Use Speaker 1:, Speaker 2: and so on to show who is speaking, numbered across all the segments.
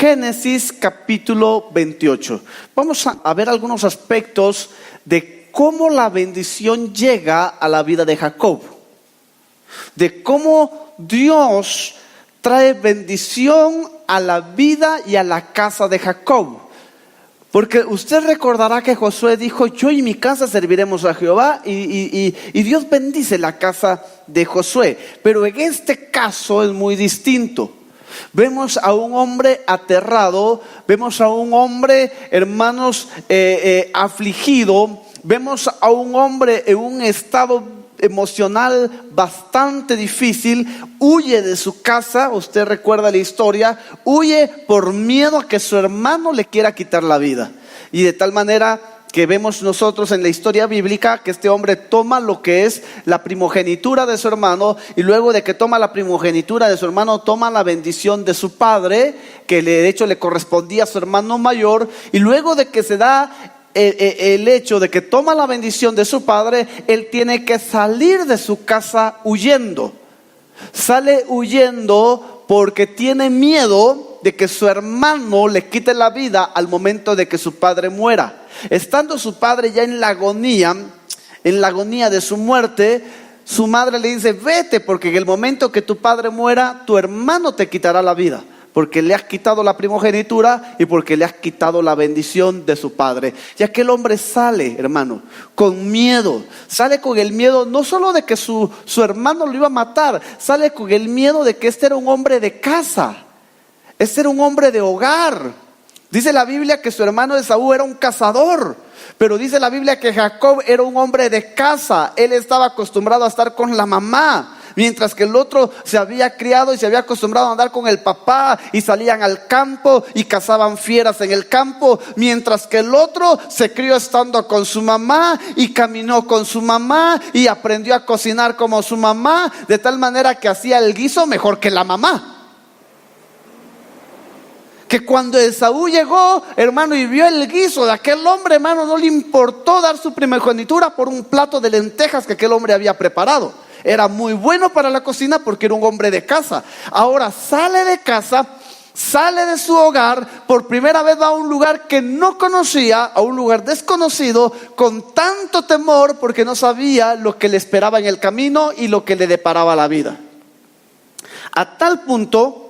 Speaker 1: Génesis capítulo 28. Vamos a ver algunos aspectos de cómo la bendición llega a la vida de Jacob. De cómo Dios trae bendición a la vida y a la casa de Jacob. Porque usted recordará que Josué dijo: yo y mi casa serviremos a Jehová, y Dios bendice la casa de Josué. Pero en este caso es muy distinto. Vemos a un hombre aterrado, vemos a un hombre, hermanos, afligido, vemos a un hombre en un estado emocional bastante difícil. Huye de su casa, usted recuerda la historia, huye por miedo a que su hermano le quiera quitar la vida. Y de tal manera que vemos nosotros en la historia bíblica que este hombre toma lo que es la primogenitura de su hermano, y luego de que toma la primogenitura de su hermano, toma la bendición de su padre, que de hecho le correspondía a su hermano mayor, y luego de que se da el hecho de que toma la bendición de su padre, él tiene que salir de su casa huyendo. Sale huyendo porque tiene miedo de que su hermano le quite la vida al momento de que su padre muera. Estando su padre ya en la agonía de su muerte, su madre le dice: vete, porque en el momento que tu padre muera, tu hermano te quitará la vida, porque le has quitado la primogenitura y porque le has quitado la bendición de su padre. Y aquel hombre sale, hermano, con miedo. Sale con el miedo no solo de que su hermano lo iba a matar, sale con el miedo de que este era un hombre de casa, este era un hombre de hogar. Dice la Biblia que su hermano Esaú era un cazador, pero dice la Biblia que Jacob era un hombre de casa. Él estaba acostumbrado a estar con la mamá, mientras que el otro se había criado y se había acostumbrado a andar con el papá, y salían al campo y cazaban fieras en el campo, mientras que el otro se crió estando con su mamá y caminó con su mamá y aprendió a cocinar como su mamá, de tal manera que hacía el guiso mejor que la mamá. Que cuando Esaú llegó, hermano, y vio el guiso de aquel hombre, hermano, no le importó dar su primogenitura por un plato de lentejas que aquel hombre había preparado. Era muy bueno para la cocina porque era un hombre de casa. Ahora sale de casa, sale de su hogar, por primera vez va a un lugar que no conocía, a un lugar desconocido, con tanto temor porque no sabía lo que le esperaba en el camino y lo que le deparaba la vida. A tal punto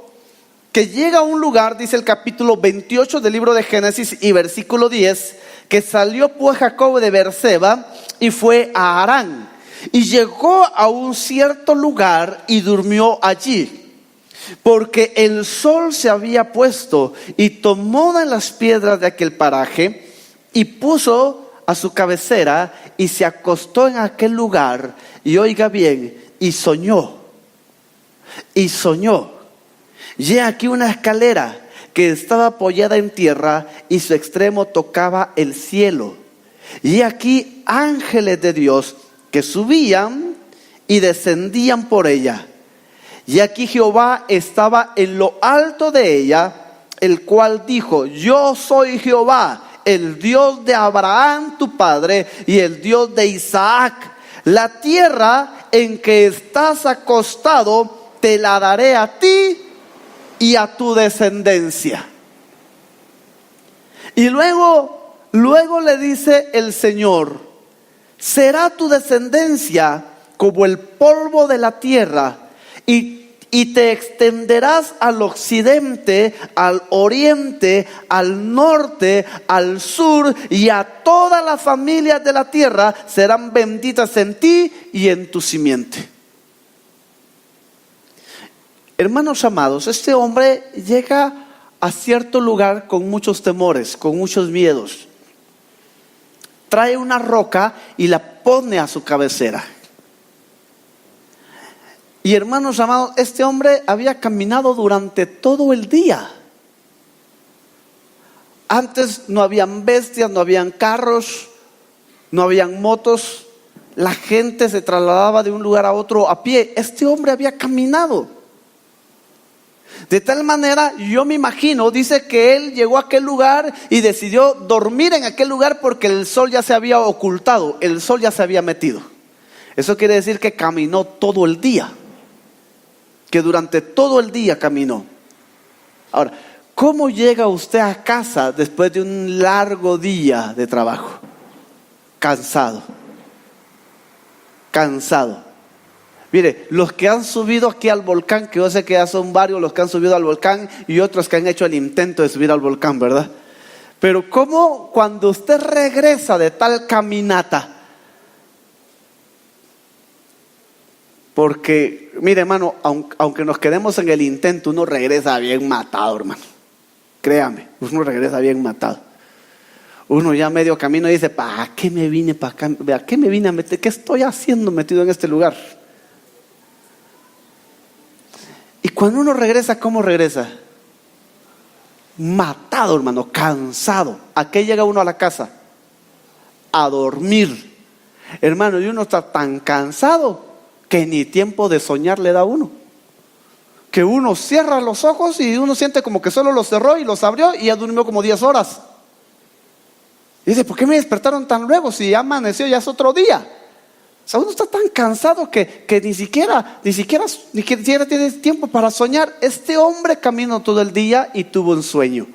Speaker 1: que llega a un lugar, dice el capítulo 28 del libro de Génesis y versículo 10, que salió pues Jacob de Beerseba y fue a Harán, y llegó a un cierto lugar y durmió allí, porque el sol se había puesto, y tomó de las piedras de aquel paraje y puso a su cabecera y se acostó en aquel lugar, y oiga bien, y soñó. Y he aquí una escalera que estaba apoyada en tierra, y su extremo tocaba el cielo. Y he aquí ángeles de Dios que subían y descendían por ella. Y aquí Jehová estaba en lo alto de ella, el cual dijo: yo soy Jehová, el Dios de Abraham tu padre y el Dios de Isaac. La tierra en que estás acostado te la daré a ti y a tu descendencia. Y luego le dice el Señor: será tu descendencia como el polvo de la tierra, y te extenderás al occidente, al oriente, al norte, al sur, y a todas las familias de la tierra serán benditas en ti y en tu simiente. Hermanos amados, este hombre llega a cierto lugar con muchos temores, con muchos miedos. Trae una roca y la pone a su cabecera. Y hermanos amados, este hombre había caminado durante todo el día. Antes no habían bestias, no habían carros, no habían motos. La gente se trasladaba de un lugar a otro a pie. Este hombre había caminado. De tal manera, yo me imagino, dice que él llegó a aquel lugar y decidió dormir en aquel lugar porque el sol ya se había ocultado, el sol ya se había metido. Eso quiere decir que caminó todo el día, que durante todo el día caminó. Ahora, ¿cómo llega usted a casa después de un largo día de trabajo? Cansado. Mire, los que han subido aquí al volcán, que yo sé que ya son varios los que han subido al volcán y otros que han hecho el intento de subir al volcán, ¿verdad? Pero ¿cómo cuando usted regresa de tal caminata? Porque, mire hermano, aunque nos quedemos en el intento, uno regresa bien matado, hermano. Créame, uno regresa bien matado. Uno ya medio camino dice, ¿para qué me vine para acá? ¿A qué me vine a meter? ¿Qué estoy haciendo metido en este lugar? Y cuando uno regresa, ¿cómo regresa? Matado, hermano, cansado. ¿A qué llega uno a la casa? A dormir. Hermano, y uno está tan cansado que ni tiempo de soñar le da a uno. Que uno cierra los ojos y uno siente como que solo los cerró y los abrió y ya durmió como 10 horas. Y dice, ¿por qué me despertaron tan luego? Si ya amaneció, ya es otro día. O sea, uno está tan cansado que ni siquiera tiene tiempo para soñar. Este hombre caminó todo el día y tuvo un sueño.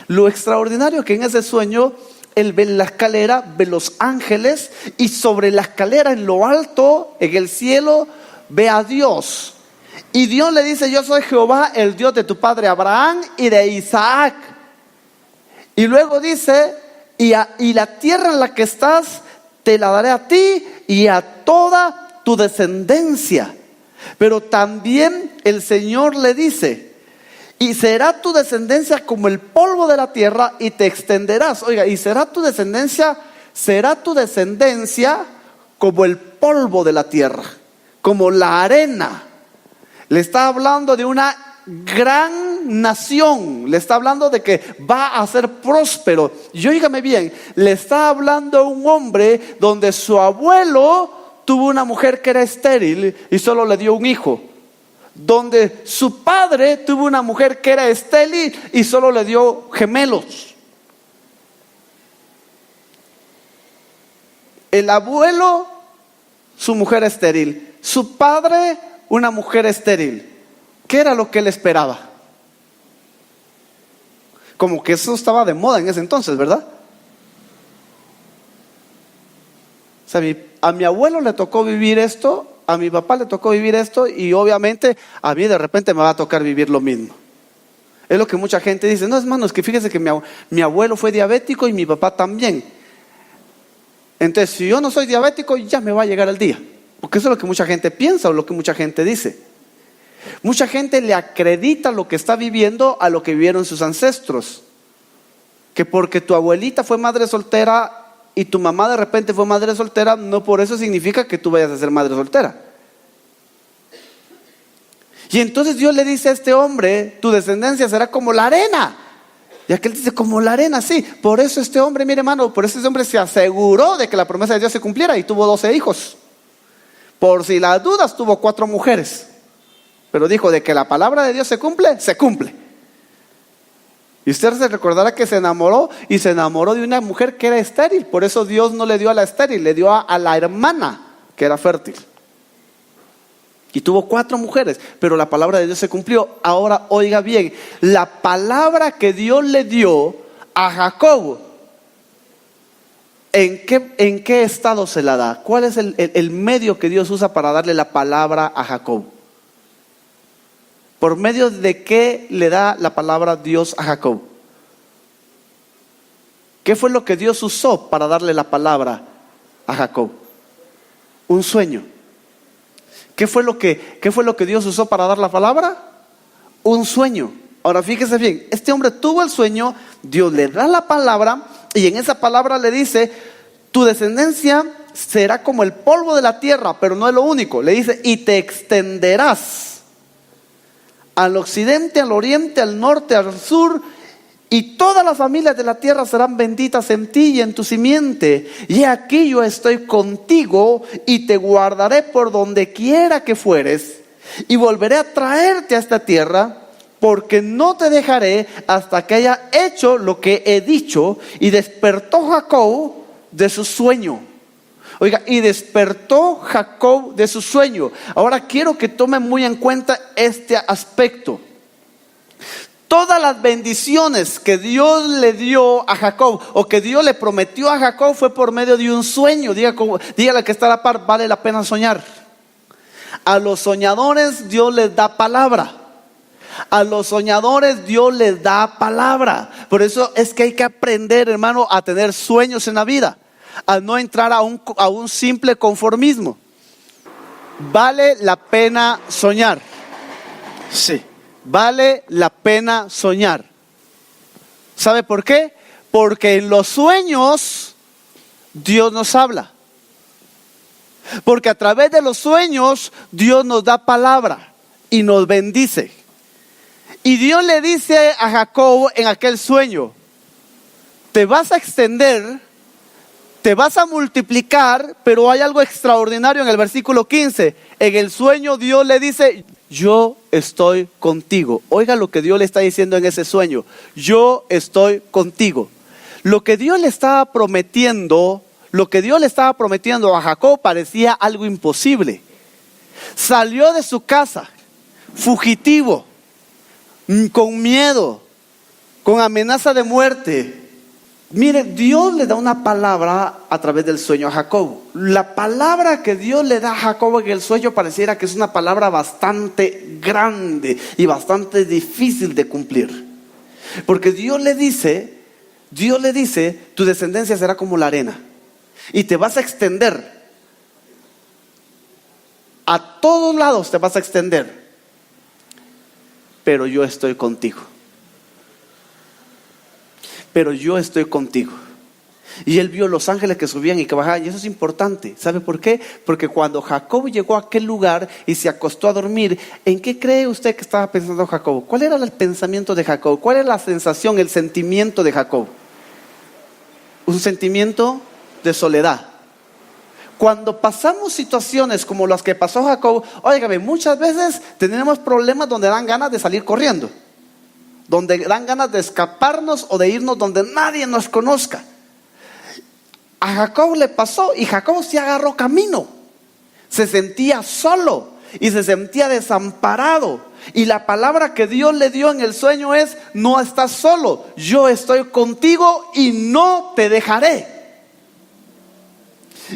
Speaker 1: Lo extraordinario que en ese sueño, él ve la escalera, ve los ángeles, y sobre la escalera en lo alto, en el cielo, ve a Dios. Y Dios le dice, yo soy Jehová, el Dios de tu padre Abraham y de Isaac. Y luego dice, y la tierra en la que estás te la daré a ti y a toda tu descendencia. Pero también el Señor le dice, y será tu descendencia como el polvo de la tierra y te extenderás. Oiga, y será tu descendencia como el polvo de la tierra, como la arena. Le está hablando de una gran nación, le está hablando de que va a ser próspero. Y óigame bien, le está hablando a un hombre donde su abuelo tuvo una mujer que era estéril y solo le dio un hijo, donde su padre tuvo una mujer que era estéril y solo le dio gemelos. El abuelo, su mujer estéril, su padre, una mujer estéril. ¿Qué era lo que él esperaba? Como que eso estaba de moda en ese entonces, ¿verdad? O sea, a mi abuelo le tocó vivir esto, a mi papá le tocó vivir esto, y obviamente a mí de repente me va a tocar vivir lo mismo. Es lo que mucha gente dice, no hermano, es que fíjese que mi abuelo fue diabético y mi papá también. Entonces si yo no soy diabético, ya me va a llegar el día. Porque eso es lo que mucha gente piensa o lo que mucha gente dice. Mucha gente le acredita lo que está viviendo a lo que vivieron sus ancestros. Que porque tu abuelita fue madre soltera y tu mamá de repente fue madre soltera, no por eso significa que tú vayas a ser madre soltera. Y entonces Dios le dice a este hombre, tu descendencia será como la arena. Y aquel dice, como la arena, sí. Por eso este hombre, mire hermano, por eso este hombre se aseguró de que la promesa de Dios se cumpliera y tuvo 12 hijos. Por si las dudas, tuvo 4 mujeres. Pero dijo, de que la palabra de Dios se cumple, se cumple. Y usted se recordará que se enamoró de una mujer que era estéril. Por eso Dios no le dio a la estéril, le dio a la hermana que era fértil. Y tuvo 4 mujeres, pero la palabra de Dios se cumplió. Ahora oiga bien, la palabra que Dios le dio a Jacob, ¿en qué estado se la da? ¿Cuál es el medio que Dios usa para darle la palabra a Jacob? ¿Por medio de qué le da la palabra Dios a Jacob? ¿Qué fue lo que Dios usó para darle la palabra a Jacob? Un sueño. ¿Qué fue lo que Dios usó para dar la palabra? Un sueño. Ahora fíjese bien, este hombre tuvo el sueño, Dios le da la palabra y en esa palabra le dice, tu descendencia será como el polvo de la tierra, pero no es lo único. Le dice, y te extenderás al occidente, al oriente, al norte, al sur, y todas las familias de la tierra serán benditas en ti y en tu simiente. Y aquí yo estoy contigo y te guardaré por donde quiera que fueres, y volveré a traerte a esta tierra, porque no te dejaré hasta que haya hecho lo que he dicho. Y despertó Jacob de su sueño. Oiga, y despertó Jacob de su sueño. Ahora quiero que tome muy en cuenta este aspecto. Todas las bendiciones que Dios le dio a Jacob o que Dios le prometió a Jacob fue por medio de un sueño. Dígale que está a la par, vale la pena soñar. A los soñadores Dios les da palabra. A los soñadores Dios les da palabra. Por eso es que hay que aprender, hermano, a tener sueños en la vida, a no entrar a un simple conformismo. Vale la pena soñar. Sí, vale la pena soñar. ¿Sabe por qué? Porque en los sueños Dios nos habla. Porque a través de los sueños Dios nos da palabra y nos bendice. Y Dios le dice a Jacob en aquel sueño: te vas a extender, te vas a multiplicar, pero hay algo extraordinario en el versículo 15. En el sueño Dios le dice: yo estoy contigo. Oiga lo que Dios le está diciendo en ese sueño: yo estoy contigo. Lo que Dios le estaba prometiendo a Jacob parecía algo imposible. Salió de su casa fugitivo, con miedo, con amenaza de muerte. Mire, Dios le da una palabra a través del sueño a Jacob. La palabra que Dios le da a Jacob en el sueño pareciera que es una palabra bastante grande y bastante difícil de cumplir. Porque Dios le dice, tu descendencia será como la arena y te vas a extender. A todos lados te vas a extender. Pero yo estoy contigo. Pero yo estoy contigo. Y él vio los ángeles que subían y que bajaban. Y eso es importante. ¿Sabe por qué? Porque cuando Jacob llegó a aquel lugar y se acostó a dormir, ¿en qué cree usted que estaba pensando Jacob? ¿Cuál era el pensamiento de Jacob? ¿Cuál era la sensación, el sentimiento de Jacob? Un sentimiento de soledad. Cuando pasamos situaciones como las que pasó Jacob, óigame, muchas veces tenemos problemas donde dan ganas de salir corriendo, donde dan ganas de escaparnos o de irnos donde nadie nos conozca. A Jacob le pasó y Jacob se agarró camino. Se sentía solo y se sentía desamparado. Y la palabra que Dios le dio en el sueño es: no estás solo, yo estoy contigo y no te dejaré.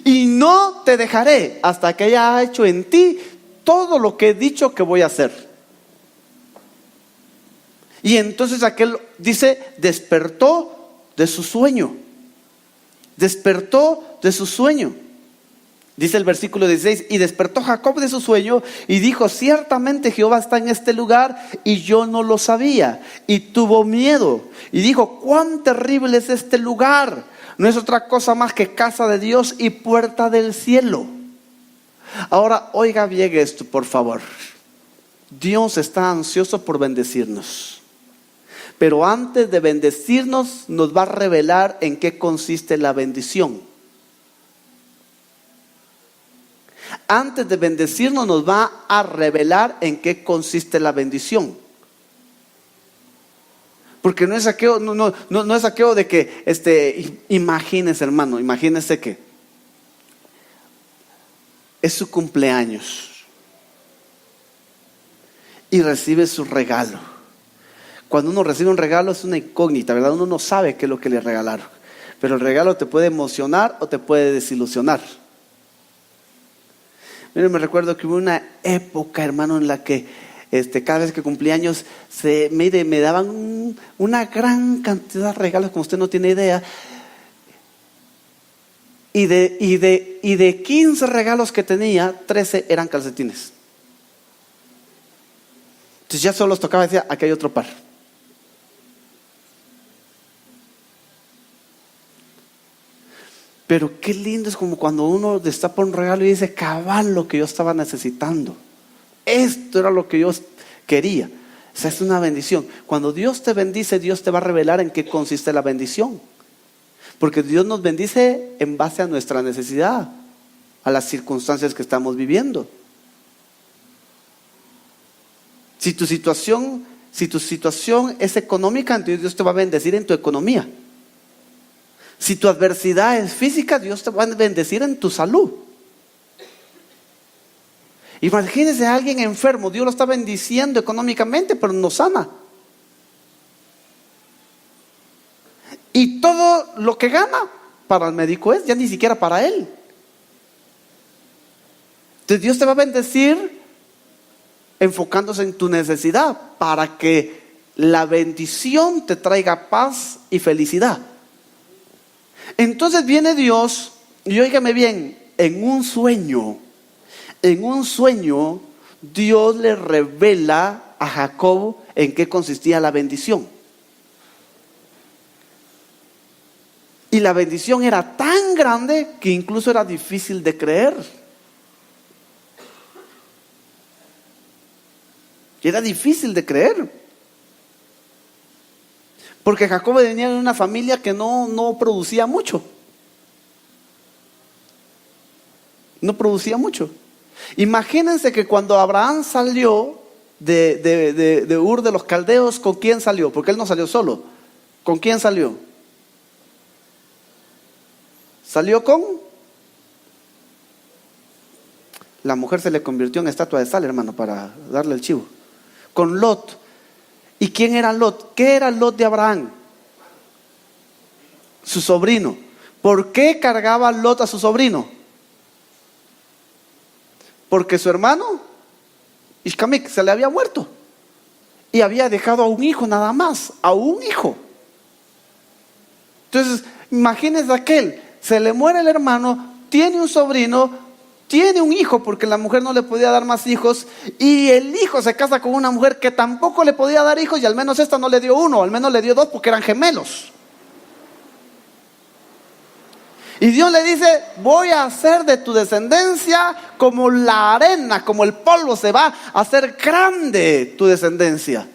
Speaker 1: Y no te dejaré hasta que haya hecho en ti todo lo que he dicho que voy a hacer. Y entonces aquel dice, despertó de su sueño. Despertó de su sueño. Dice el versículo 16: y despertó Jacob de su sueño y dijo: ciertamente Jehová está en este lugar y yo no lo sabía. Y tuvo miedo y dijo: cuán terrible es este lugar. No es otra cosa más que casa de Dios y puerta del cielo. Ahora, oiga bien esto, por favor. Dios está ansioso por bendecirnos. Pero antes de bendecirnos, nos va a revelar en qué consiste la bendición. Antes de bendecirnos, nos va a revelar en qué consiste la bendición. Porque no es aquello, no es aquello de que, imagínese, hermano, imagínese que es su cumpleaños y recibe su regalo. Cuando uno recibe un regalo es una incógnita, ¿verdad? Uno no sabe qué es lo que le regalaron. Pero el regalo te puede emocionar o te puede desilusionar. Miren, me recuerdo que hubo una época, hermano, en la que cada vez que cumplía años me daban una gran cantidad de regalos, como usted no tiene idea. Y de 15 regalos que tenía, 13 eran calcetines. Entonces ya solo los tocaba y decía: aquí hay otro par. Pero qué lindo es como cuando uno destapa un regalo y dice: cabal, lo que yo estaba necesitando. Esto era lo que yo quería. O sea, es una bendición. Cuando Dios te bendice, Dios te va a revelar en qué consiste la bendición. Porque Dios nos bendice en base a nuestra necesidad, a las circunstancias que estamos viviendo. Si tu situación es económica, entonces Dios te va a bendecir en tu economía. Si tu adversidad es física, Dios te va a bendecir en tu salud. Imagínese a alguien enfermo, Dios lo está bendiciendo económicamente, pero no sana. Y todo lo que gana para el médico es, ya ni siquiera para él. Entonces Dios te va a bendecir enfocándose en tu necesidad para que la bendición te traiga paz y felicidad. Entonces viene Dios, y óigame bien, en un sueño, Dios le revela a Jacob en qué consistía la bendición. Y la bendición era tan grande que incluso era difícil de creer. Era difícil de creer. Porque Jacob venía de una familia que no producía mucho. No producía mucho. Imagínense que cuando Abraham salió de Ur de los Caldeos, ¿con quién salió? Porque él no salió solo. ¿Con quién salió? Salió con... La mujer se le convirtió en estatua de sal, hermano, para darle el chivo. Con Lot. ¿Y quién era Lot? ¿Qué era Lot de Abraham? Su sobrino. ¿Por qué cargaba Lot a su sobrino? Porque su hermano Ishcamic se le había muerto y había dejado a un hijo nada más, a un hijo. Entonces, imagínense aquel, se le muere el hermano, tiene un sobrino, tiene un hijo porque la mujer no le podía dar más hijos, y el hijo se casa con una mujer que tampoco le podía dar hijos, y al menos esta no le dio uno, al menos le dio dos porque eran gemelos. Y Dios le dice: voy a hacer de tu descendencia como la arena, como el polvo, se va a hacer grande tu descendencia.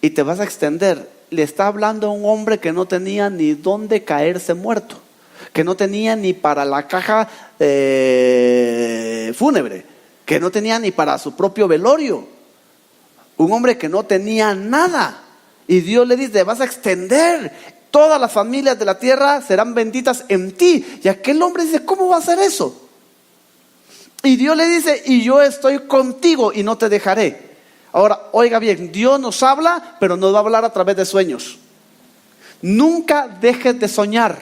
Speaker 1: Y te vas a extender. Le está hablando a un hombre que no tenía ni dónde caerse muerto, que no tenía ni para la caja fúnebre, que no tenía ni para su propio velorio. Un hombre que no tenía nada. Y Dios le dice: vas a extender. Todas las familias de la tierra serán benditas en ti. Y aquel hombre dice: ¿cómo va a ser eso? Y Dios le dice: y yo estoy contigo y no te dejaré. Ahora, oiga bien, Dios nos habla, pero nos va a hablar a través de sueños. Nunca dejes de soñar.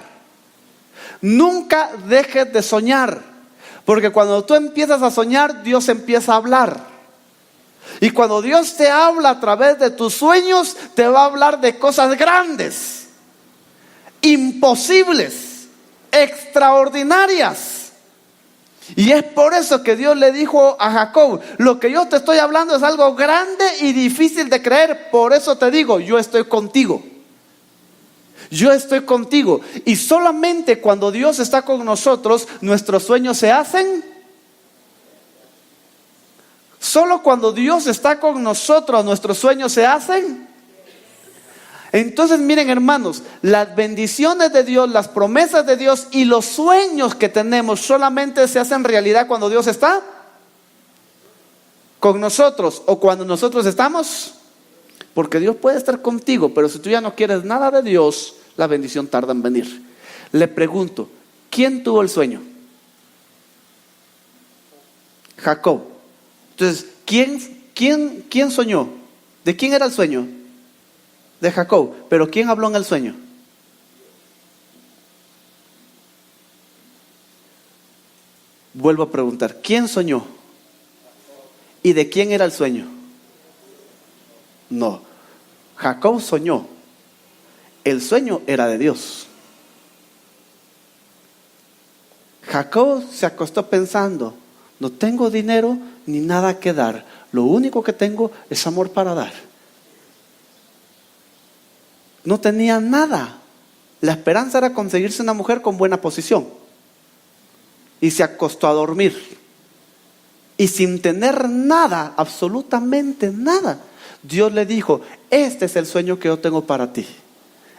Speaker 1: Nunca dejes de soñar. Porque cuando tú empiezas a soñar, Dios empieza a hablar. Y cuando Dios te habla a través de tus sueños, te va a hablar de cosas grandes, imposibles, extraordinarias. Y es por eso que Dios le dijo a Jacob: lo que yo te estoy hablando es algo grande y difícil de creer. Por eso te digo: yo estoy contigo. Yo estoy contigo. Y solamente cuando Dios está con nosotros, nuestros sueños se hacen. Solo cuando Dios está con nosotros, nuestros sueños se hacen. Entonces, miren, hermanos, las bendiciones de Dios, las promesas de Dios y los sueños que tenemos solamente se hacen realidad cuando Dios está con nosotros, o cuando nosotros estamos. Porque Dios puede estar contigo, pero si tú ya no quieres nada de Dios, la bendición tarda en venir. Le pregunto: ¿quién tuvo el sueño? Jacob. Entonces, ¿quién soñó? ¿De quién era el sueño? De Jacob. Pero ¿quién habló en el sueño? Vuelvo a preguntar: ¿quién soñó? ¿Y de quién era el sueño? No, Jacob soñó. El sueño era de Dios. Jacob se acostó pensando: no tengo dinero ni nada que dar, lo único que tengo es amor para dar. No tenía nada. La esperanza era conseguirse una mujer con buena posición. Y se acostó a dormir. Y sin tener nada, absolutamente nada, Dios le dijo: este es el sueño que yo tengo para ti.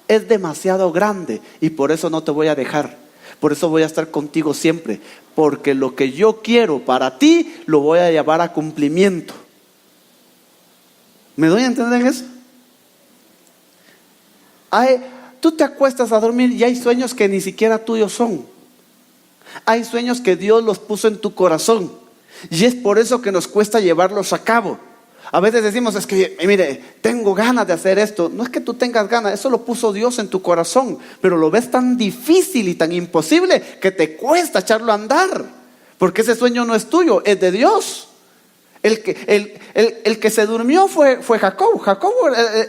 Speaker 1: Es demasiado grande y por eso no te voy a dejar. Por eso voy a estar contigo siempre. Porque lo que yo quiero para ti lo voy a llevar a cumplimiento. ¿Me doy a entender en eso? Tú te acuestas a dormir y hay sueños que ni siquiera tuyos son. Hay sueños que Dios los puso en tu corazón. Y es por eso que nos cuesta llevarlos a cabo. A veces decimos, es que, mire, tengo ganas de hacer esto. No es que tú tengas ganas, eso lo puso Dios en tu corazón, pero lo ves tan difícil y tan imposible que te cuesta echarlo a andar, porque ese sueño no es tuyo, es de Dios. El que se durmió fue Jacob. Jacob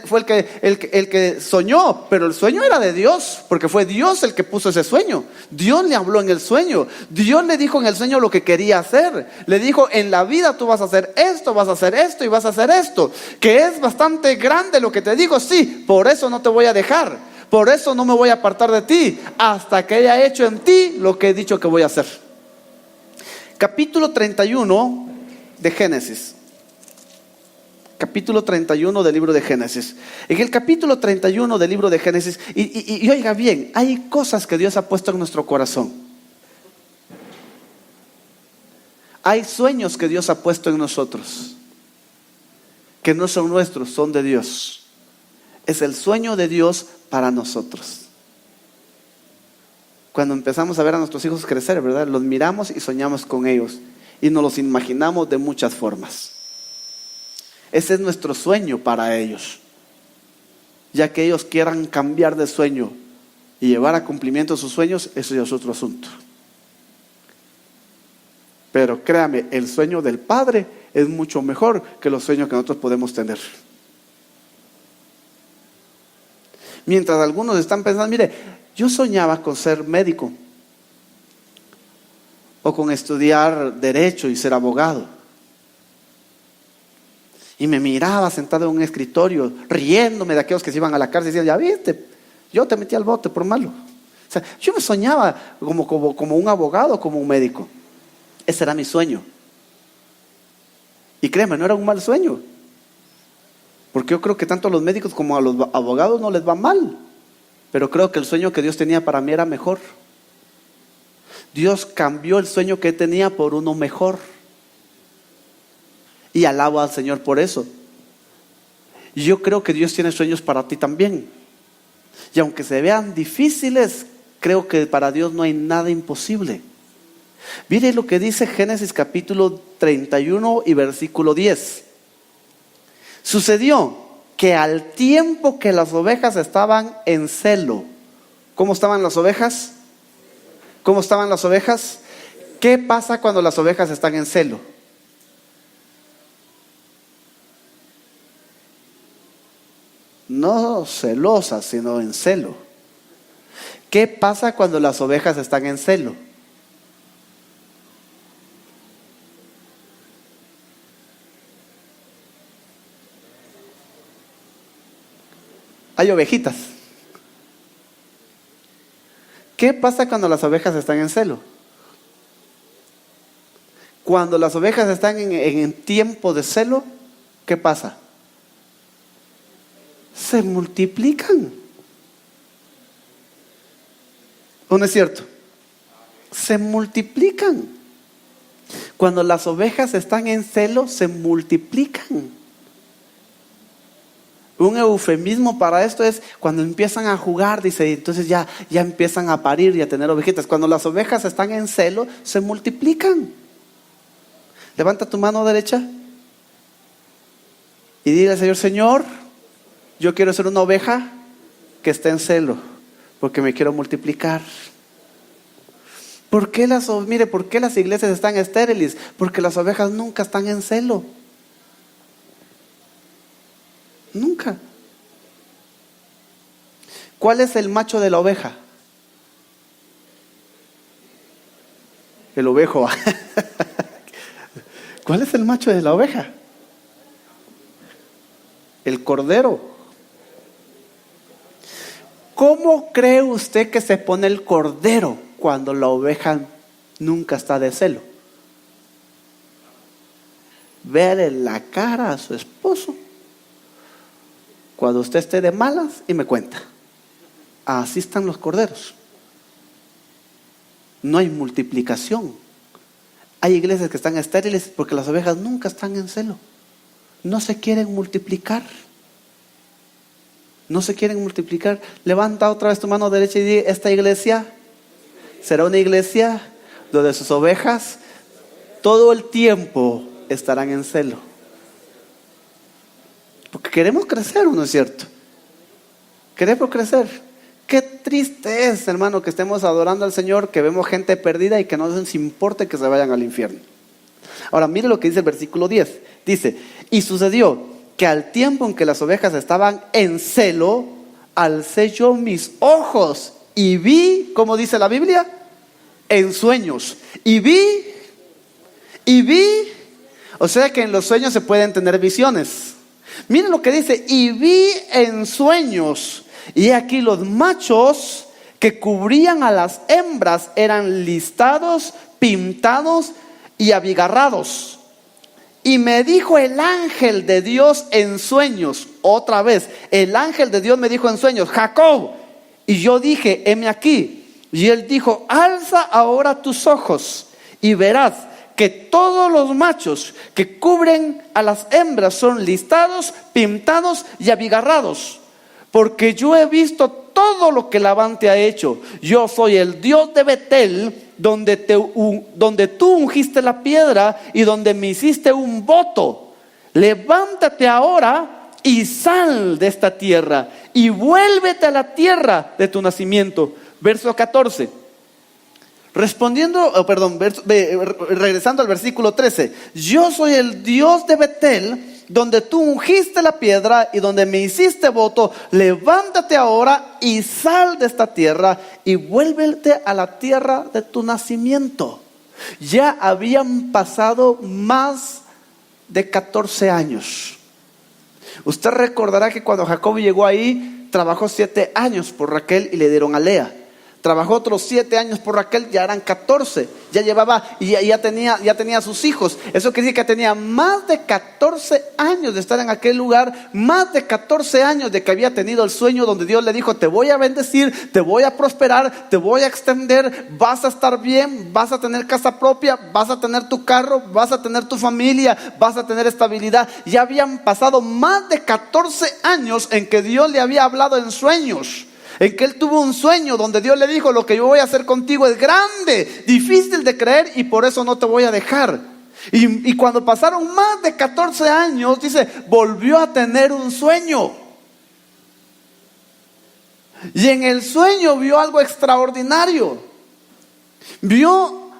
Speaker 1: fue el que soñó, pero el sueño era de Dios, porque fue Dios el que puso ese sueño. Dios le habló en el sueño. Dios le dijo en el sueño lo que quería hacer. Le dijo, en la vida tú vas a hacer esto y vas a hacer esto. Que es bastante grande lo que te digo, sí, por eso no te voy a dejar. Por eso no me voy a apartar de ti, hasta que haya hecho en ti lo que he dicho que voy a hacer. Capítulo 31 de Génesis. Capítulo 31 del libro de Génesis. En el capítulo 31 del libro de Génesis, y oiga bien, hay cosas que Dios ha puesto en nuestro corazón. Hay sueños que Dios ha puesto en nosotros, que no son nuestros, son de Dios. Es el sueño de Dios para nosotros. Cuando empezamos a ver a nuestros hijos crecer, ¿verdad? Los miramos y soñamos con ellos. Y nos los imaginamos de muchas formas. Ese es nuestro sueño para ellos. Ya que ellos quieran cambiar de sueño y llevar a cumplimiento sus sueños, eso ya es otro asunto. Pero créame, el sueño del Padre es mucho mejor que los sueños que nosotros podemos tener. Mientras algunos están pensando, mire, yo soñaba con ser médico, o con estudiar derecho y ser abogado. Y me miraba sentado en un escritorio, riéndome de aquellos que se iban a la cárcel y decían, ya viste, yo te metí al bote por malo. O sea, yo me soñaba como un abogado, como un médico. Ese era mi sueño. Y créeme, no era un mal sueño. Porque yo creo que tanto a los médicos como a los abogados no les va mal. Pero creo que el sueño que Dios tenía para mí era mejor. Dios cambió el sueño que tenía por uno mejor. Y alabo al Señor por eso. Y yo creo que Dios tiene sueños para ti también. Y aunque se vean difíciles, creo que para Dios no hay nada imposible. Mire lo que dice Génesis capítulo 31 y versículo 10. Sucedió que al tiempo que las ovejas estaban en celo. ¿Cómo estaban las ovejas? ¿Cómo estaban las ovejas? ¿Qué pasa cuando las ovejas están en celo? No celosas, sino en celo. ¿Qué pasa cuando las ovejas están en celo? Hay ovejitas. ¿Qué pasa cuando las ovejas están en celo? Cuando las ovejas están en tiempo de celo, ¿qué pasa? Se multiplican. ¿O no es cierto? Se multiplican. Cuando las ovejas están en celo, se multiplican. Un eufemismo para esto es cuando empiezan a jugar, dice, entonces ya empiezan a parir y a tener ovejitas. Cuando las ovejas están en celo, se multiplican. Levanta tu mano derecha y dile al Señor, Señor, yo quiero ser una oveja que esté en celo, porque me quiero multiplicar. ¿Por qué las iglesias están estériles? Porque las ovejas nunca están en celo. Nunca. ¿Cuál es el macho de la oveja? El ovejo. ¿Cuál es el macho de la oveja? El cordero. ¿Cómo cree usted que se pone el cordero cuando la oveja nunca está de celo? Véale la cara a su esposo cuando usted esté de malas y me cuenta. Así están los corderos. No hay multiplicación. Hay iglesias que están estériles porque las ovejas nunca están en celo. No se quieren multiplicar. No se quieren multiplicar. Levanta otra vez tu mano derecha y di, esta iglesia será una iglesia donde sus ovejas todo el tiempo estarán en celo. queremos crecer, ¿o no es cierto? Queremos crecer. Qué triste es, hermano, que estemos adorando al Señor, que vemos gente perdida y que no nos importe que se vayan al infierno. Ahora, mire lo que dice el versículo 10. Dice, y sucedió que al tiempo en que las ovejas estaban en celo, alcé yo mis ojos y vi, ¿cómo dice la Biblia? En sueños. Y vi, o sea que en los sueños se pueden tener visiones. Miren lo que dice, y vi en sueños, y aquí los machos que cubrían a las hembras eran listados, pintados y abigarrados. Y me dijo el ángel de Dios en sueños, otra vez, el ángel de Dios me dijo en sueños, Jacob. Y yo dije, heme aquí. Y él dijo, alza ahora tus ojos y verás que todos los machos que cubren a las hembras son listados, pintados y abigarrados. Porque yo he visto todo lo que Labán te ha hecho. Yo soy el Dios de Betel, donde tú ungiste la piedra y donde me hiciste un voto. Levántate ahora y sal de esta tierra y vuélvete a la tierra de tu nacimiento. Verso 14. Regresando al versículo 13. Yo soy el Dios de Betel, donde tú ungiste la piedra y donde me hiciste voto. Levántate ahora y sal de esta tierra y vuélvete a la tierra de tu nacimiento. Ya habían pasado más de 14 años. Usted recordará que cuando Jacob llegó ahí, trabajó 7 años por Raquel y le dieron a Lea. Trabajó otros 7 años por Raquel, ya eran 14. Ya llevaba y ya tenía sus hijos. Eso quiere decir que tenía más de 14 años de estar en aquel lugar. Más de 14 años de que había tenido el sueño donde Dios le dijo, te voy a bendecir, te voy a prosperar, te voy a extender, vas a estar bien, vas a tener casa propia, vas a tener tu carro, vas a tener tu familia, vas a tener estabilidad. Ya habían pasado más de 14 años en que Dios le había hablado en sueños. En que él tuvo un sueño donde Dios le dijo, lo que yo voy a hacer contigo es grande, difícil de creer y por eso no te voy a dejar. Y cuando pasaron más de 14 años, dice, volvió a tener un sueño. Y en el sueño vio algo extraordinario. Vio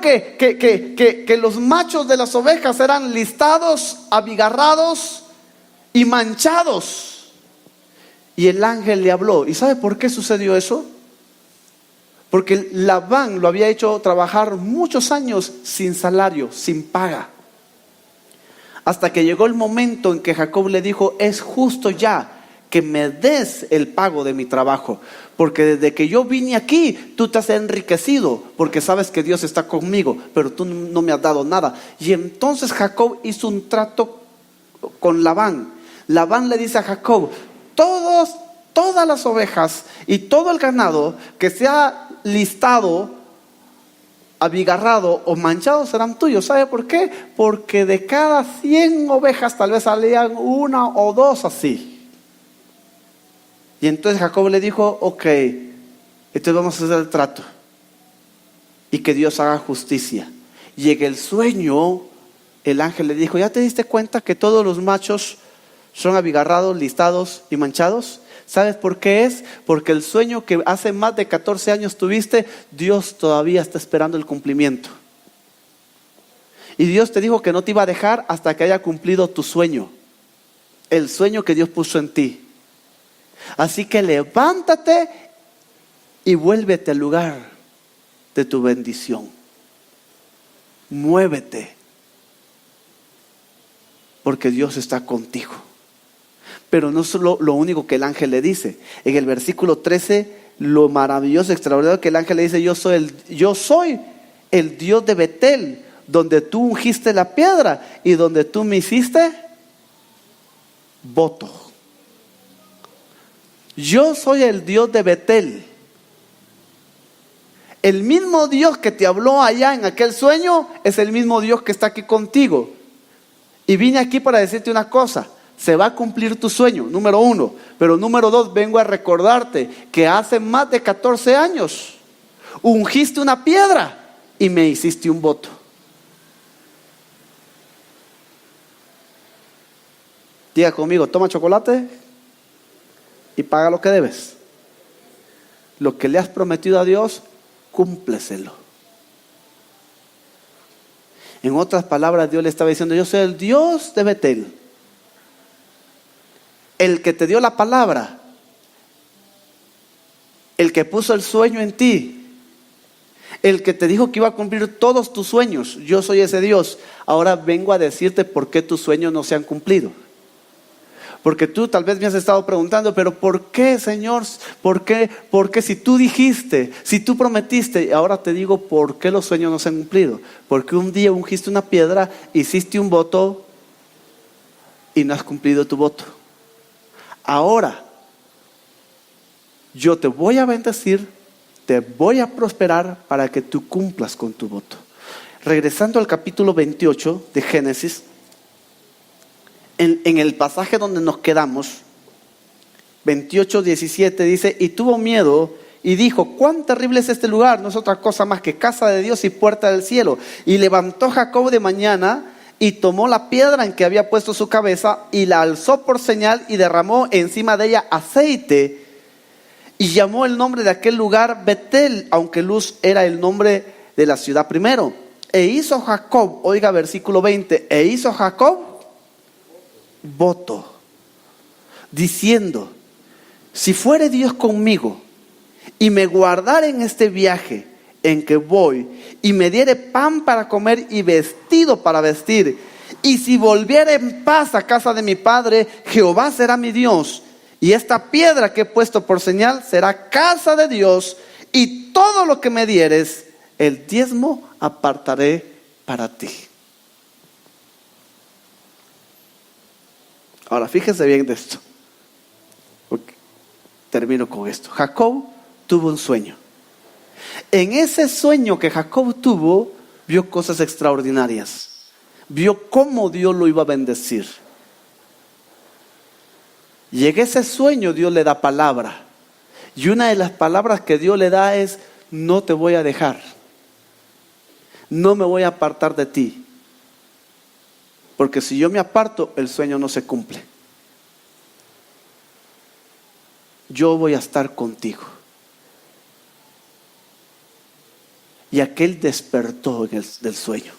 Speaker 1: que los machos de las ovejas eran listados, abigarrados y manchados. Y el ángel le habló. ¿Y sabe por qué sucedió eso? Porque Labán lo había hecho trabajar muchos años sin salario, sin paga. Hasta que llegó el momento en que Jacob le dijo, es justo ya que me des el pago de mi trabajo. Porque desde que yo vine aquí, tú te has enriquecido, porque sabes que Dios está conmigo, pero tú no me has dado nada. Y entonces Jacob hizo un trato con Labán. Labán le dice a Jacob, todas las ovejas y todo el ganado que sea listado, abigarrado o manchado serán tuyos. ¿Sabe por qué? Porque de cada 100 ovejas tal vez salían 1 o 2 así. Y entonces Jacob le dijo, ok, entonces vamos a hacer el trato y que Dios haga justicia. Y en el sueño el ángel le dijo, ¿ya te diste cuenta que todos los machos son abigarrados, listados y manchados? ¿Sabes por qué es? Porque el sueño que hace más de 14 años tuviste, Dios todavía está esperando el cumplimiento. Y Dios te dijo que no te iba a dejar hasta que haya cumplido tu sueño. El sueño que Dios puso en ti. Así que levántate y vuélvete al lugar de tu bendición. Muévete. Porque Dios está contigo. Pero no solo lo único que el ángel le dice. En el versículo 13, lo maravilloso, extraordinario que el ángel le dice, yo soy el Dios de Betel, donde tú ungiste la piedra y donde tú me hiciste voto. Yo soy el Dios de Betel. El mismo Dios que te habló allá en aquel sueño es el mismo Dios que está aquí contigo. Y vine aquí para decirte una cosa. Se va a cumplir tu sueño, número 1. Pero número 2, vengo a recordarte que hace más de 14 años ungiste una piedra y me hiciste un voto. Diga conmigo, toma chocolate y paga lo que debes. Lo que le has prometido a Dios, cúmpleselo. En otras palabras, Dios le estaba diciendo, yo soy el Dios de Betel, el que te dio la palabra, el que puso el sueño en ti, el que te dijo que iba a cumplir todos tus sueños. Yo soy ese Dios. Ahora vengo a decirte por qué tus sueños no se han cumplido. Porque tú tal vez me has estado preguntando, pero ¿por qué, Señor? ¿Por qué? Porque si tú dijiste, si tú prometiste, ahora te digo por qué los sueños no se han cumplido. Porque un día ungiste una piedra, hiciste un voto y no has cumplido tu voto. Ahora, yo te voy a bendecir, te voy a prosperar para que tú cumplas con tu voto. Regresando al capítulo 28 de Génesis, en el pasaje donde nos quedamos, 28:17 dice, y tuvo miedo y dijo, cuán terrible es este lugar, no es otra cosa más que casa de Dios y puerta del cielo. Y levantó Jacob de mañana y tomó la piedra en que había puesto su cabeza y la alzó por señal y derramó encima de ella aceite y llamó el nombre de aquel lugar Betel, aunque Luz era el nombre de la ciudad primero. E hizo Jacob, oiga versículo 20, e hizo Jacob voto, diciendo, si fuere Dios conmigo y me guardare en este viaje en que voy y me diere pan para comer y vestido para vestir, y si volviere en paz a casa de mi padre, Jehová será mi Dios, y esta piedra que he puesto por señal será casa de Dios, y todo lo que me dieres, el diezmo apartaré para ti. Ahora, fíjense bien de esto. Termino con esto. Jacob tuvo un sueño. En ese sueño que Jacob tuvo, vio cosas extraordinarias. Vio cómo Dios lo iba a bendecir. Y en ese sueño Dios le da palabra. Y una de las palabras que Dios le da es, no te voy a dejar. No me voy a apartar de ti. Porque si yo me aparto, el sueño no se cumple. Yo voy a estar contigo. Y aquel despertó del sueño.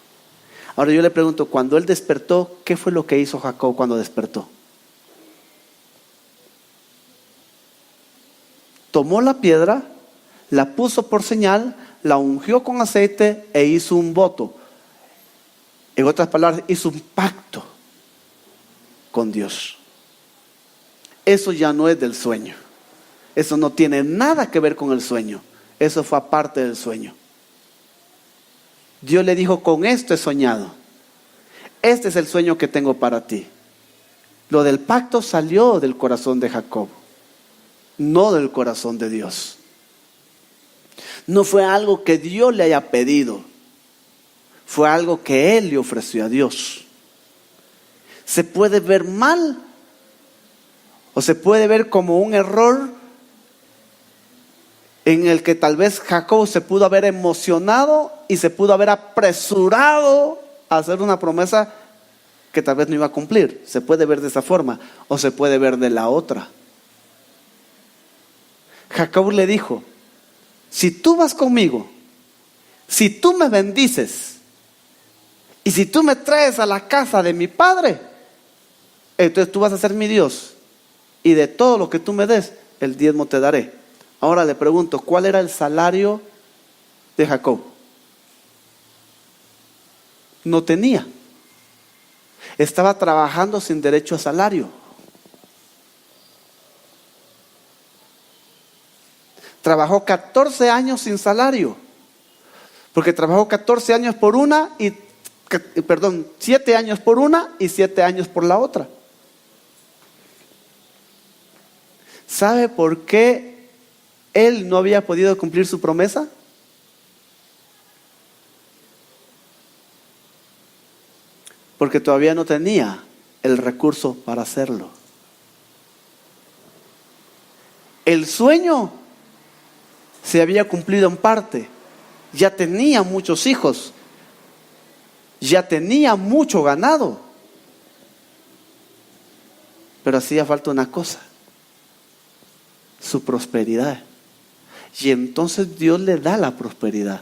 Speaker 1: Ahora yo le pregunto, cuando él despertó, ¿qué fue lo que hizo Jacob cuando despertó? Tomó la piedra, la puso por señal, la ungió con aceite e hizo un voto. En otras palabras, hizo un pacto con Dios. Eso ya no es del sueño. Eso no tiene nada que ver con el sueño. Eso fue aparte del sueño. Dios le dijo, con esto he soñado. Este es el sueño que tengo para ti. Lo del pacto salió del corazón de Jacob, no del corazón de Dios. No fue algo que Dios le haya pedido. Fue algo que él le ofreció a Dios. Se puede ver mal o se puede ver como un error en el que tal vez Jacob se pudo haber emocionado y se pudo haber apresurado a hacer una promesa que tal vez no iba a cumplir. Se puede ver de esa forma o se puede ver de la otra. Jacob le dijo, si tú vas conmigo, si tú me bendices, y si tú me traes a la casa de mi padre, entonces tú vas a ser mi Dios. Y de todo lo que tú me des, el diezmo te daré. Ahora le pregunto, ¿cuál era el salario de Jacob? No tenía. Estaba trabajando sin derecho a salario. Trabajó 14 años sin salario. Porque trabajó 14 años por una y 7 años por una y 7 años por la otra. ¿Sabe por qué él no había podido cumplir su promesa? Porque todavía no tenía el recurso para hacerlo. El sueño se había cumplido en parte. Ya tenía muchos hijos. Ya tenía mucho ganado. pero hacía falta una cosa: su prosperidad. Y entonces Dios le da la prosperidad,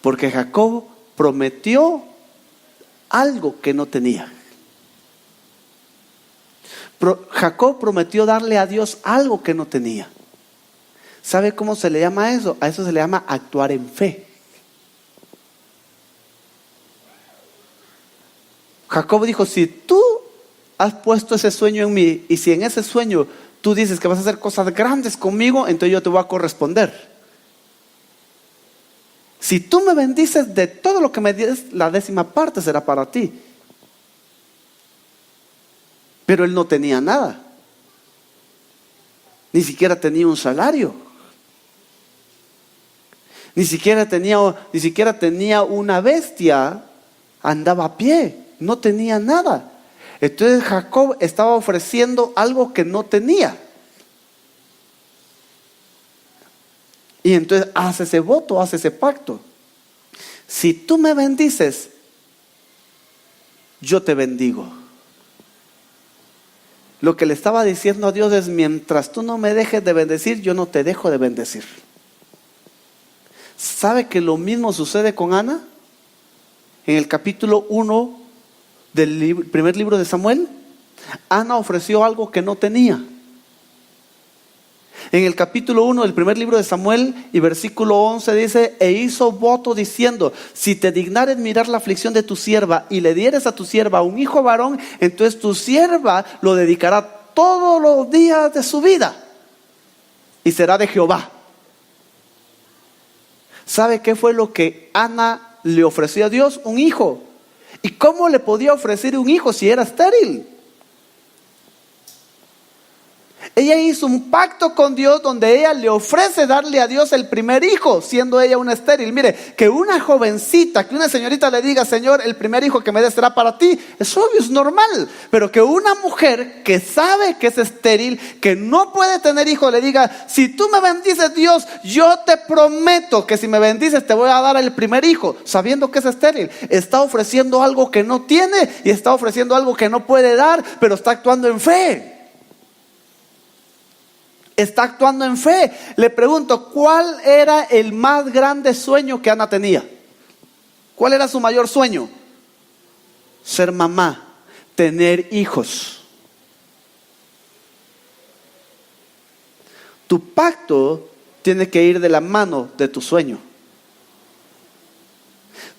Speaker 1: porque Jacob prometió algo que no tenía. Jacob prometió darle a Dios algo que no tenía. ¿Sabe cómo se le llama a eso? A eso se le llama actuar en fe. Jacob dijo: si tú has puesto ese sueño en mí, y si en ese sueño tú dices que vas a hacer cosas grandes conmigo, entonces yo te voy a corresponder. Si tú me bendices, de todo lo que me des, la 10ª parte será para ti. Pero él no tenía nada. Ni siquiera tenía un salario. Ni siquiera tenía una bestia. Andaba a pie. No tenía nada. Entonces Jacob estaba ofreciendo algo que no tenía. Y entonces hace ese voto, hace ese pacto. Si tú me bendices, yo te bendigo. Lo que le estaba diciendo a Dios es: mientras tú no me dejes de bendecir, yo no te dejo de bendecir. ¿Sabe que lo mismo sucede con Ana? En el capítulo 1 del primer libro de Samuel, Ana ofreció algo que no tenía. En el capítulo 1 del primer libro de Samuel y versículo 11 dice: e hizo voto diciendo: si te dignares mirar la aflicción de tu sierva y le dieres a tu sierva un hijo varón, entonces tu sierva lo dedicará todos los días de su vida y será de Jehová. ¿Sabe qué fue lo que Ana le ofreció a Dios? Un hijo. ¿Y cómo le podía ofrecer un hijo si era estéril? Ella hizo un pacto con Dios donde ella le ofrece darle a Dios el primer hijo, siendo ella una estéril. Mire, que una jovencita, que una señorita le diga: Señor, el primer hijo que me des será para ti, es obvio, es normal. Pero que una mujer que sabe que es estéril, que no puede tener hijo, le diga: si tú me bendices, Dios, yo te prometo que si me bendices te voy a dar el primer hijo, sabiendo que es estéril. Está ofreciendo algo que no tiene y está ofreciendo algo que no puede dar, pero está actuando en fe. Está actuando en fe. Le pregunto: ¿cuál era el más grande sueño que Ana tenía? ¿Cuál era su mayor sueño? Ser mamá, tener hijos. Tu pacto tiene que ir de la mano de tu sueño.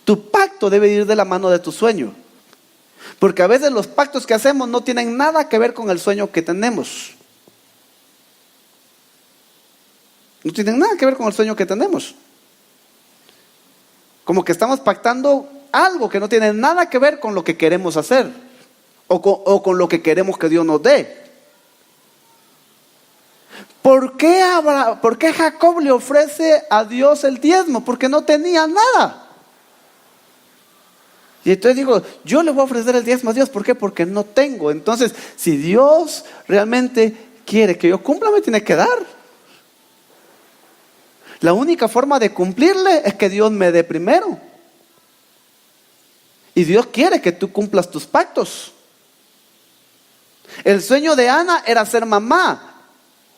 Speaker 1: Tu pacto debe ir de la mano de tu sueño. Porque a veces los pactos que hacemos no tienen nada que ver con el sueño que tenemos. No tienen nada que ver con el sueño que tenemos. Como que estamos pactando algo que no tiene nada que ver con lo que queremos hacer o con lo que queremos que Dios nos dé. ¿Por qué Jacob le ofrece a Dios el diezmo? Porque no tenía nada. Y entonces digo: yo le voy a ofrecer el diezmo a Dios. ¿Por qué? Porque no tengo. Entonces, si Dios realmente quiere que yo cumpla, me tiene que dar. La única forma de cumplirle es que Dios me dé primero. Y Dios quiere que tú cumplas tus pactos. El sueño de Ana era ser mamá,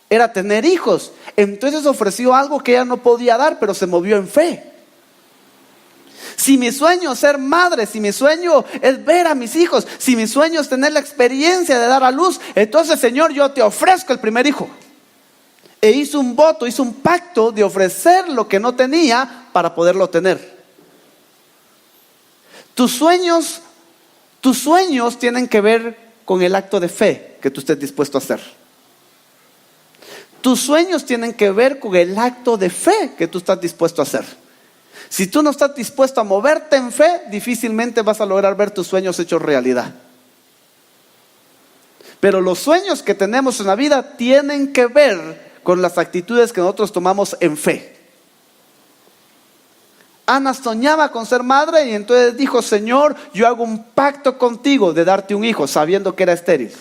Speaker 1: era tener hijos. Entonces ofreció algo que ella no podía dar, pero se movió en fe. Si mi sueño es ser madre, si mi sueño es ver a mis hijos, si mi sueño es tener la experiencia de dar a luz, entonces, Señor, yo te ofrezco el primer hijo. E hizo un voto, hizo un pacto de ofrecer lo que no tenía para poderlo tener. Tus sueños tienen que ver con el acto de fe que tú estés dispuesto a hacer. Tus sueños tienen que ver con el acto de fe que tú estás dispuesto a hacer. Si tú no estás dispuesto a moverte en fe, difícilmente vas a lograr ver tus sueños hechos realidad. Pero los sueños que tenemos en la vida tienen que ver con las actitudes que nosotros tomamos en fe. Ana soñaba con ser madre y entonces dijo: Señor, yo hago un pacto contigo de darte un hijo, sabiendo que era estéril.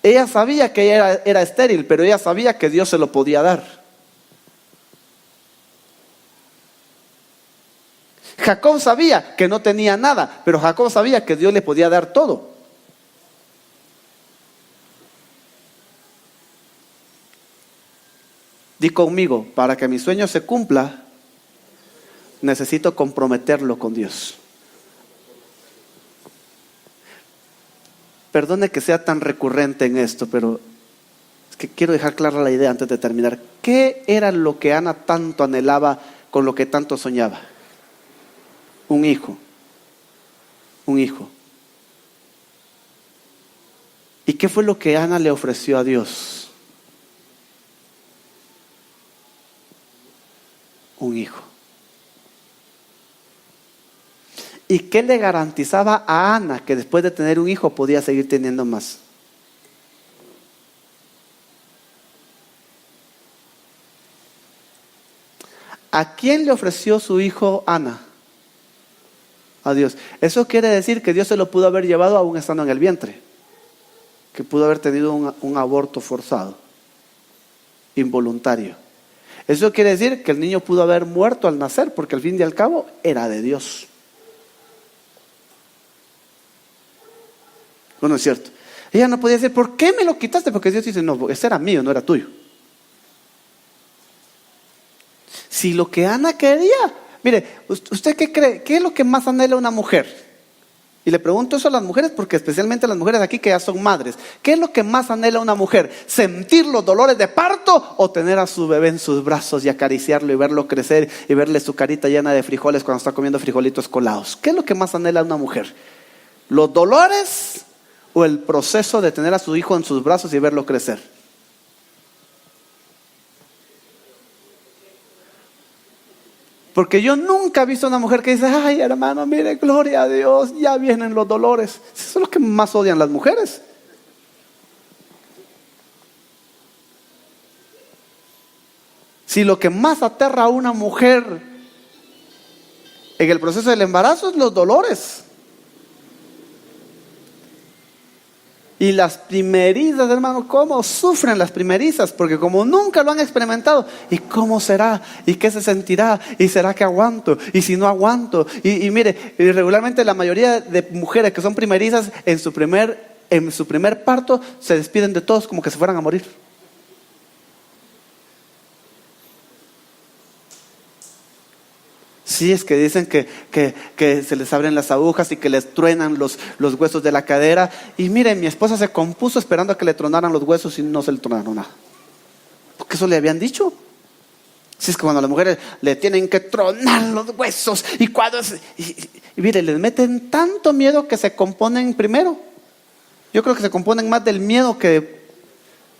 Speaker 1: Ella sabía que ella era estéril, pero ella sabía que Dios se lo podía dar. Jacob sabía que no tenía nada, pero Jacob sabía que Dios le podía dar todo. Di conmigo, para que mi sueño se cumpla, necesito comprometerlo con Dios. Perdone que sea tan recurrente en esto, pero es que quiero dejar clara la idea antes de terminar. ¿Qué era lo que Ana tanto anhelaba, con lo que tanto soñaba? Un hijo. Un hijo. ¿Y qué fue lo que Ana le ofreció a Dios? Un hijo. ¿Y qué le garantizaba a Ana que después de tener un hijo podía seguir teniendo más? ¿A quién le ofreció su hijo Ana? A Dios. Eso quiere decir que Dios se lo pudo haber llevado aún estando en el vientre, que pudo haber tenido un aborto forzado, involuntario. Eso quiere decir que el niño pudo haber muerto al nacer, porque al fin y al cabo era de Dios. Bueno, es cierto. Ella no podía decir, ¿por qué me lo quitaste? Porque Dios dice, no, ese era mío, no era tuyo. Si lo que Ana quería, mire, ¿usted qué cree? ¿Qué es lo que más anhela una mujer? Y le pregunto eso a las mujeres, porque especialmente las mujeres aquí que ya son madres. ¿Qué es lo que más anhela una mujer? ¿Sentir los dolores de parto o tener a su bebé en sus brazos y acariciarlo y verlo crecer y verle su carita llena de frijoles cuando está comiendo frijolitos colados? ¿Qué es lo que más anhela una mujer? ¿Los dolores o el proceso de tener a su hijo en sus brazos y verlo crecer? Porque yo nunca he visto a una mujer que dice, ay hermano, mire, gloria a Dios, ya vienen los dolores. Eso es lo que más odian las mujeres. Si lo que más aterra a una mujer en el proceso del embarazo es los dolores. Y las primerizas, hermano, ¿cómo sufren las primerizas? Porque como nunca lo han experimentado, ¿y cómo será? ¿Y qué se sentirá? ¿Y será que aguanto? ¿Y si no aguanto? Y mire, y regularmente la mayoría de mujeres que son primerizas en su primer parto se despiden de todos como que se fueran a morir. Sí, es que dicen que se les abren las agujas y que les truenan los huesos de la cadera. Y miren, mi esposa se compuso esperando a que le tronaran los huesos y no se le tronaron nada. Porque eso le habían dicho. Si es que cuando a las mujeres le tienen que tronar los huesos y cuando y mire, les meten tanto miedo que se componen primero. Yo creo que se componen más del miedo que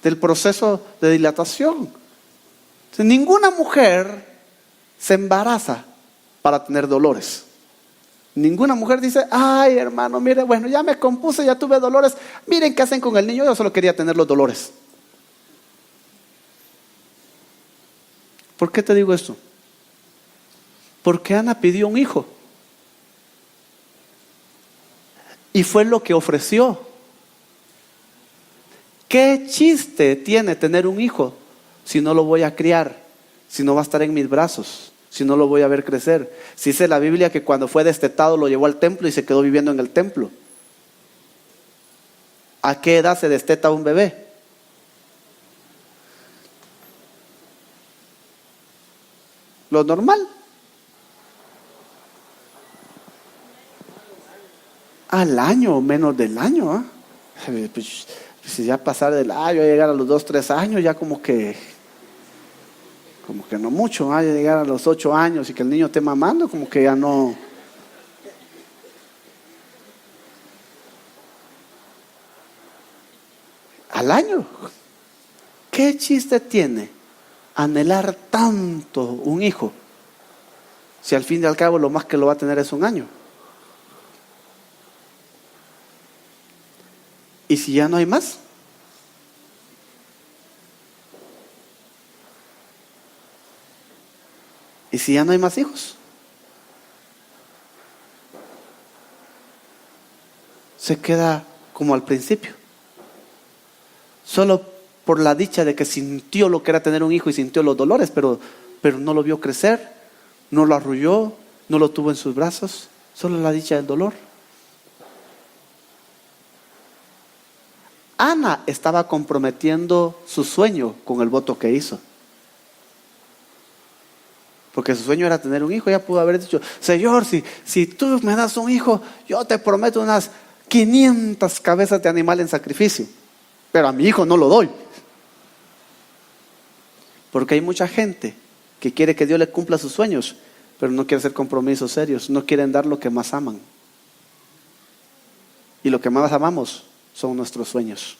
Speaker 1: del proceso de dilatación. Entonces, ninguna mujer se embaraza para tener dolores. Ninguna mujer dice, ay hermano, mire, bueno, ya me compuse, ya tuve dolores, miren qué hacen con el niño, yo solo quería tener los dolores. ¿Por qué te digo esto? Porque Ana pidió un hijo y fue lo que ofreció. ¿Qué chiste tiene tener un hijo si no lo voy a criar, si no va a estar en mis brazos, si no lo voy a ver crecer? Si dice la Biblia que cuando fue destetado lo llevó al templo y se quedó viviendo en el templo. ¿A qué edad se desteta un bebé? Lo normal. Al año o menos del año. Pues, si ya pasar del año, llegar a los 2, 3 años, ya como que no mucho, ya llegar a los 8 años y que el niño esté mamando, como que ya no. Al año. ¿Qué chiste tiene anhelar tanto un hijo si al fin y al cabo lo más que lo va a tener es un año? ¿Y si ya no hay más? ¿Y si ya no hay más hijos? Se queda como al principio. Solo por la dicha de que sintió lo que era tener un hijo y sintió los dolores, pero no lo vio crecer, no lo arrulló, no lo tuvo en sus brazos. Solo la dicha del dolor. Ana estaba comprometiendo su sueño con el voto que hizo. Porque su sueño era tener un hijo. Ella pudo haber dicho: Señor, si tú me das un hijo, yo te prometo unas 500 cabezas de animal en sacrificio. Pero a mi hijo no lo doy. Porque hay mucha gente que quiere que Dios le cumpla sus sueños, pero no quiere hacer compromisos serios. No quieren dar lo que más aman. Y lo que más amamos son nuestros sueños.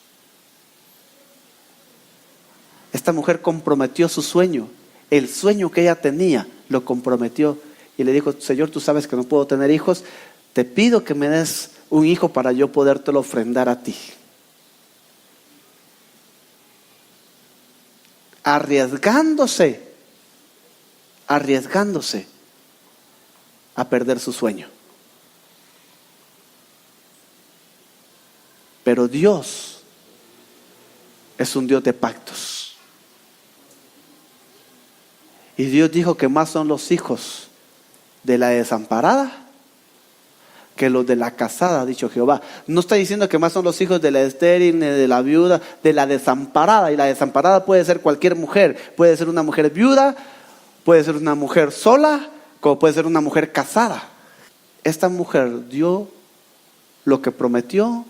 Speaker 1: Esta mujer comprometió su sueño. El sueño que ella tenía, lo comprometió. Y le dijo: Señor, tú sabes que no puedo tener hijos. Te pido que me des un hijo para yo podértelo ofrendar a ti. Arriesgándose a perder su sueño. Pero Dios es un Dios de pactos. Y Dios dijo que más son los hijos de la desamparada que los de la casada, ha dicho Jehová. No está diciendo que más son los hijos de la estéril, ni de la viuda, de la desamparada. Y la desamparada puede ser cualquier mujer. Puede ser una mujer viuda, puede ser una mujer sola, como puede ser una mujer casada. Esta mujer dio lo que prometió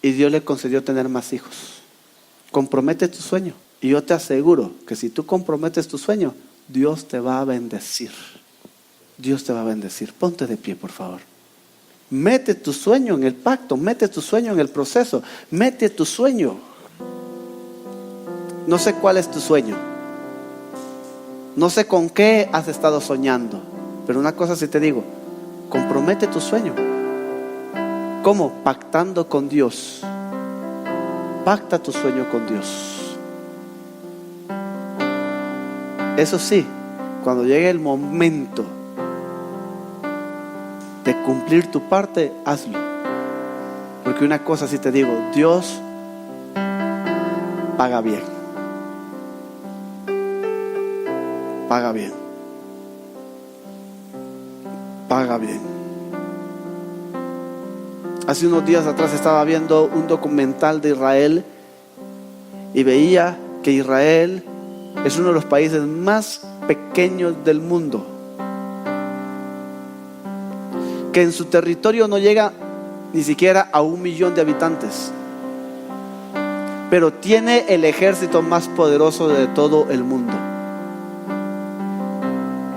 Speaker 1: y Dios le concedió tener más hijos. Compromete tu sueño. Y yo te aseguro que si tú comprometes tu sueño, Dios te va a bendecir. Dios te va a bendecir. Ponte de pie, por favor. Mete tu sueño en el pacto, mete tu sueño en el proceso, mete tu sueño. No sé cuál es tu sueño, no sé con qué has estado soñando, pero una cosa sí te digo: compromete tu sueño. ¿Cómo? Pactando con Dios. Pacta tu sueño con Dios. Eso sí, cuando llegue el momento de cumplir tu parte, hazlo. Porque una cosa sí te digo: Dios paga bien. Paga bien. Paga bien. Hace unos días atrás estaba viendo un documental de Israel y veía que Israel es uno de los países más pequeños del mundo, que en su territorio no llega ni siquiera a 1 millón de habitantes, pero tiene el ejército más poderoso de todo el mundo,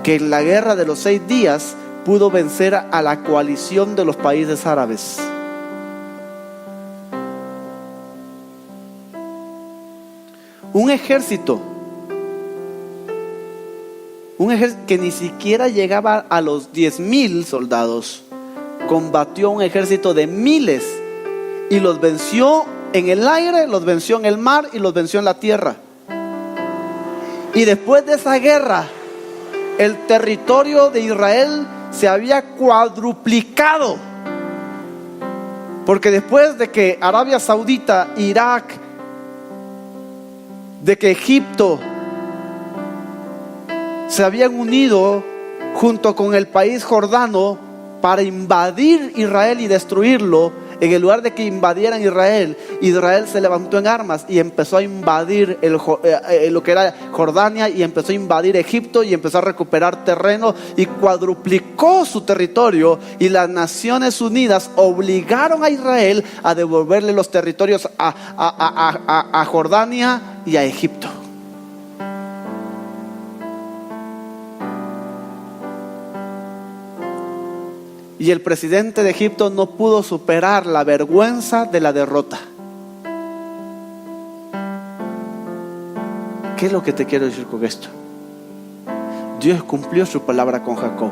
Speaker 1: que en la guerra de los 6 días pudo vencer a la coalición de los países árabes. Un ejército que ni siquiera llegaba a los 10,000 soldados, combatió un ejército de miles y los venció en el aire, los venció en el mar y los venció en la tierra. Y después de esa guerra, el territorio de Israel se había cuadruplicado, porque después de que Arabia Saudita, Irak, de que Egipto se habían unido junto con el país jordano para invadir Israel y destruirlo, en el lugar de que invadieran Israel, Israel se levantó en armas y empezó a invadir lo que era Jordania, y empezó a invadir Egipto y empezó a recuperar terreno y cuadruplicó su territorio, y las Naciones Unidas obligaron a Israel a devolverle los territorios a Jordania y a Egipto. Y el presidente de Egipto no pudo superar la vergüenza de la derrota. ¿Qué es lo que te quiero decir con esto? Dios cumplió su palabra con Jacob.